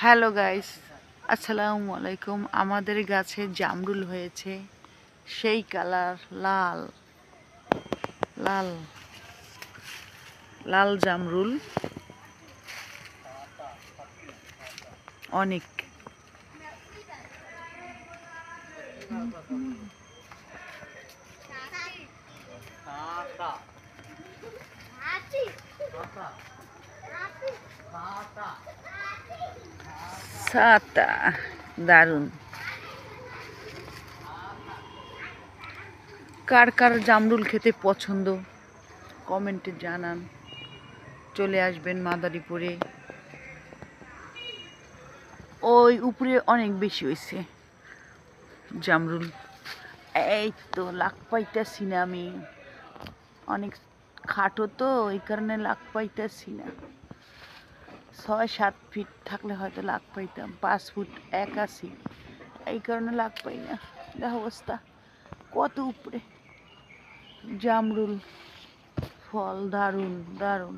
Hello guys, আসসালামু আলাইকুম। আমাদের গাছে জামরুল হয়েছে, সেই কালার লাল লাল লাল জামরুল অনেক। সাতা দারুন। কার কার জামরুল খেতে পছন্দ কমেন্টে জানান। চলে আসবেন মাদারীপুরে, ওই উপরে অনেক বেশি হয়েছে জামরুল। এই তো লাগ পাইতেছি না, আমি অনেক খাটো তো এই কারণে লাগ পাইতেছি না। 6-7 ফিট থাকলে হয়তো লাগ পাইতাম, 5 ফুট 81, এই কারণে লাগ পাই না। দেখো অবস্থা কত উপরে। জামরুল ফল দারুণ দারুণ।